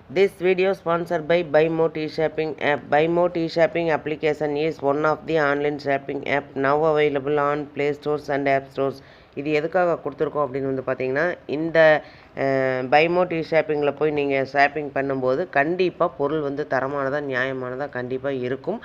This video sponsored by BuyMo T-Shopping app. BuyMo T-Shopping application is one of the online shopping app now available on Play Stores and App Stores. இது எதுக்காக கொடுத்துருக்கோம் அப்படின்னு வந்து பார்த்தீங்கன்னா, இந்த BuyMo T-Shoppingல போய் நீங்கள் ஷாப்பிங் பண்ணும்போது கண்டிப்பாக பொருள் வந்து தரமானதாக நியாயமானதாக கண்டிப்பாக இருக்கும்.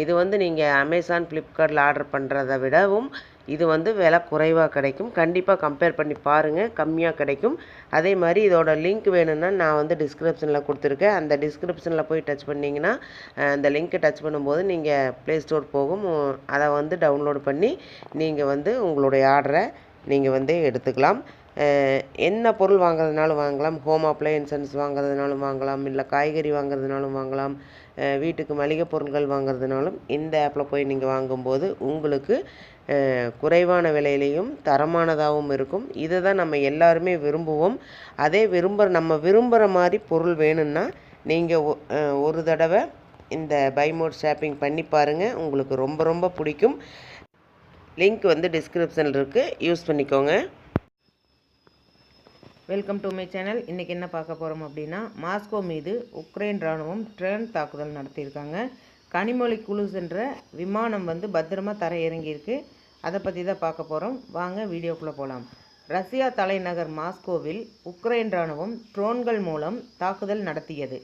இது வந்து நீங்கள் அமேசான் ஃப்ளிப்கார்ட்டில் ஆர்டர் பண்ணுறதை விடவும் இது வந்து விலை குறைவாக கிடைக்கும். கண்டிப்பாக கம்பேர் பண்ணி பாருங்கள், கம்மியாக கிடைக்கும். அதே மாதிரி இதோட லிங்க் வேணும்னா நான் வந்து டிஸ்கிரிப்ஷனில் கொடுத்துருக்கேன். அந்த டிஸ்கிரிப்ஷனில் போய் டச் பண்ணிங்கன்னா அந்த லிங்க்கை டச் பண்ணும்போது நீங்கள் ப்ளே ஸ்டோர் போகும். அதை வந்து டவுன்லோட் பண்ணி நீங்கள் வந்து உங்களுடைய ஆர்டரை நீங்கள் வந்து எடுத்துக்கலாம். என்ன பொருள் வாங்குறதுனாலும் வாங்கலாம். ஹோம் அப்ளையன்சஸ் வாங்குறதுனாலும் வாங்கலாம், இல்லை காய்கறி வாங்குறதுனாலும் வாங்கலாம், வீட்டுக்கு மளிகை பொருட்கள் வாங்குறதுனாலும் இந்த ஆப்பில் போய் நீங்கள் வாங்கும்போது உங்களுக்கு குறைவான விலையிலையும் தரமானதாகவும் இருக்கும். இதை தான் நம்ம எல்லாருமே விரும்புவோம். அதே நம்ம விரும்புகிற மாதிரி பொருள் வேணும்னா நீங்கள் ஒரு தடவை இந்த BuyMo ஷாப்பிங் பண்ணி பாருங்கள், உங்களுக்கு ரொம்ப ரொம்ப பிடிக்கும். லிங்க் வந்து டிஸ்கிரிப்ஷனில் இருக்குது, யூஸ் பண்ணிக்கோங்க. Welcome to my channel. இன்றைக்கி என்ன பார்க்க போகிறோம் அப்படின்னா, மாஸ்கோ மீது உக்ரைன் இராணுவம் ட்ரோன் தாக்குதல் நடத்தியிருக்காங்க. கனிமொழி குழு சென்ற விமானம் வந்து பத்திரமாக தர இறங்கியிருக்கு. அதை பற்றி தான் பார்க்க போகிறோம். வாங்க வீடியோக்குள்ளே போகலாம். ரஷ்யா தலைநகர் மாஸ்கோவில் உக்ரைன் இராணுவம் ட்ரோன்கள் மூலம் தாக்குதல் நடத்தியது.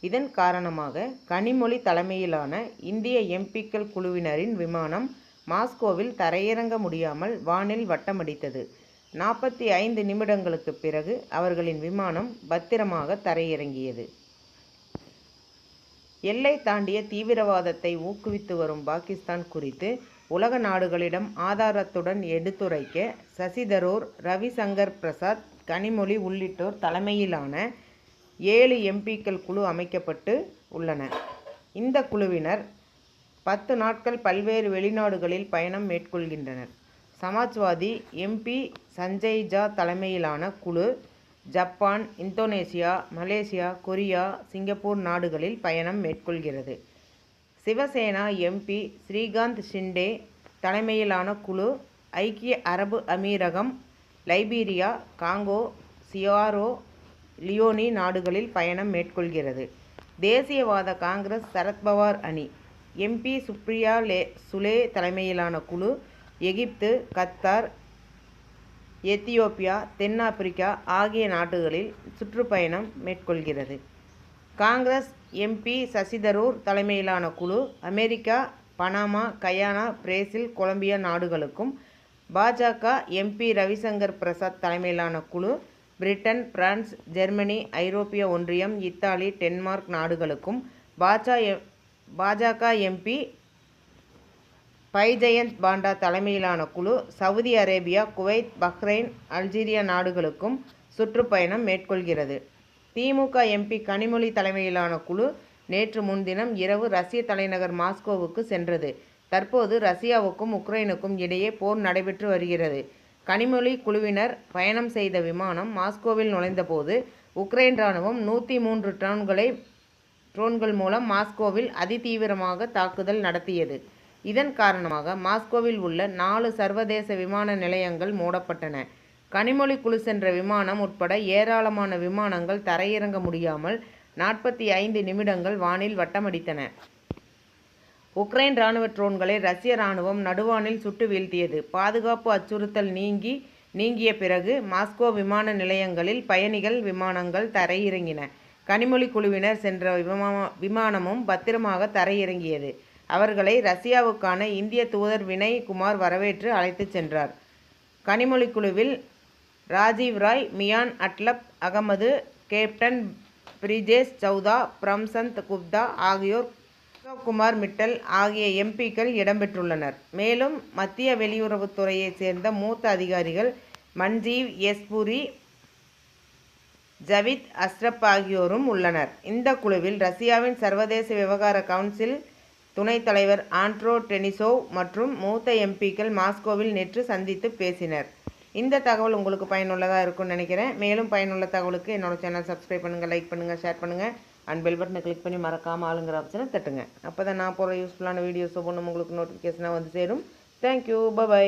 இதன் காரணமாக கனிமொழி தலைமையிலான இந்திய எம்பிக்கள் குழுவினரின் விமானம் மாஸ்கோவில் தரையிறங்க முடியாமல் வானில் வட்டமடித்தது. 45 நிமிடங்களுக்கு பிறகு அவர்களின் விமானம் பத்திரமாக தரையிறங்கியது. எல்லை தாண்டிய தீவிரவாதத்தை ஊக்குவித்து வரும் பாகிஸ்தான் குறித்து உலக நாடுகளிடம் ஆதாரத்துடன் எடுத்துரைக்க சசி தரூர், ரவிசங்கர் பிரசாத், கனிமொழி உள்ளிட்டோர் தலைமையிலான 7 எம்பிக்கள் குழு அமைக்கப்பட்டு உள்ளன. இந்த குழுவினர் 10 நாட்கள் பல்வேறு வெளிநாடுகளில் பயணம் மேற்கொள்கின்றனர். சமாஜ்வாதி எம்பி சஞ்சய் ஜா தலைமையிலான குழு Japan, Indonesia, Malaysia, Korea, Singapore நாடுகளில் பயணம் மேற்கொள்கிறது. சிவசேனா எம்பி ஸ்ரீகாந்த் ஷிண்டே தலைமையிலான குழு ஐக்கிய அரபு அமீரகம், லைபீரியா, காங்கோ, சியாரோ லியோனி நாடுகளில் பயணம் மேற்கொள்கிறது. தேசியவாத காங்கிரஸ் சரத்பவார் அணி எம்பி சுப்ரியா சுலே தலைமையிலான குழு எகிப்து, கத்தார், எத்தியோப்பியா, தென்னாப்பிரிக்கா ஆகிய நாடுகளில் சுற்றுப்பயணம் மேற்கொள்கிறது. காங்கிரஸ் எம்பி சசி தரூர் தலைமையிலான குழு America, Panama, Guyana, Brazil, Colombia நாடுகளுக்கும், பாஜக எம்பி ரவிசங்கர் பிரசாத் தலைமையிலான குழு பிரிட்டன், பிரான்ஸ், ஜெர்மனி, ஐரோப்பிய ஒன்றியம், இத்தாலி, டென்மார்க் நாடுகளுக்கும், பாஜக எம்பி பைஜயந்த் பாண்டா தலைமையிலான குழு Saudi Arabia, Kuwait, Bahrain, Algeria நாடுகளுக்கும் சுற்றுப்பயணம் மேற்கொள்கிறது. திமுக எம்பி கனிமொழி தலைமையிலான குழு நேற்று முன்தினம் இரவு ரஷ்ய தலைநகர் மாஸ்கோவுக்கு சென்றது. தற்போது ரஷ்யாவுக்கும் உக்ரைனுக்கும் இடையே போர் நடைபெற்று வருகிறது. கனிமொழி குழுவினர் பயணம் செய்த விமானம் மாஸ்கோவில் நுழைந்தபோது உக்ரைன் இராணுவம் 103 ட்ரோன்கள் மூலம் மாஸ்கோவில் அதிதீவிரமாக தாக்குதல் நடத்தியது. இதன் காரணமாக மாஸ்கோவில் உள்ள 4 சர்வதேச விமான நிலையங்கள் மூடப்பட்டன. கனிமொழி குழு சென்ற விமானம் உட்பட ஏராளமான விமானங்கள் தரையிறங்க முடியாமல் 45 நிமிடங்கள் வானில் வட்டமடித்தன. உக்ரைன் இராணுவ ட்ரோன்களை ரஷ்ய இராணுவம் நடுவானில் சுட்டு வீழ்த்தியது. பாதுகாப்பு அச்சுறுத்தல் நீங்கிய பிறகு மாஸ்கோ விமான நிலையங்களில் பயணிகள் விமானங்கள் தரையிறங்கின. கனிமொழி குழுவினர் சென்ற விமானமும் பத்திரமாக தரையிறங்கியது. அவர்களை ரஷ்யாவுக்கான இந்திய தூதர் வினய் குமார் வரவேற்று அழைத்துச் சென்றார். கனிமொழி குழுவில் ராஜீவ் ராய், மியான் அட்லப் அகமது, கேப்டன் பிரிஜேஷ் சௌதா, பிரம்சந்த் குப்தா ஆகியோர், குமார் மிட்டல் ஆகிய எம்பிக்கள் இடம்பெற்றுள்ளனர். மேலும் மத்திய வெளியுறவுத்துறையைச் சேர்ந்த மூத்த அதிகாரிகள் மன்ஜீவ் எஸ் புரி, ஜவித் அஸ்ரப் ஆகியோரும் உள்ளனர். இந்த குழுவில் ரஷ்யாவின் சர்வதேச விவகார கவுன்சில் துணைத் தலைவர் ஆண்ட்ரோ டெனிசோவ் மற்றும் மூத்த எம்பிக்கள் மாஸ்கோவில் நேற்று சந்தித்து பேசினர். இந்த தகவல் உங்களுக்கு பயனுள்ளதாக இருக்கும்னு நினைக்கிறேன். மேலும் பயனுள்ள தகவலுக்கு என்னோட சேனல் சப்ஸ்கிரைப் பண்ணுங்கள், லைக் பண்ணுங்கள், ஷேர் பண்ணுங்கள் அண்ட் பெல் பட்டனை கிளிக் பண்ணி மறக்காமல் ஆளுங்கிற ஆப்ஷனை தட்டுங்க. அப்போ தான் நான் போகிற யூஸ்ஃபுல்லான வீடியோஸ் ஒவ்வொன்றும் உங்களுக்கு நோட்டிஃபிகேஷனாக வந்து சேரும். Thank you, by.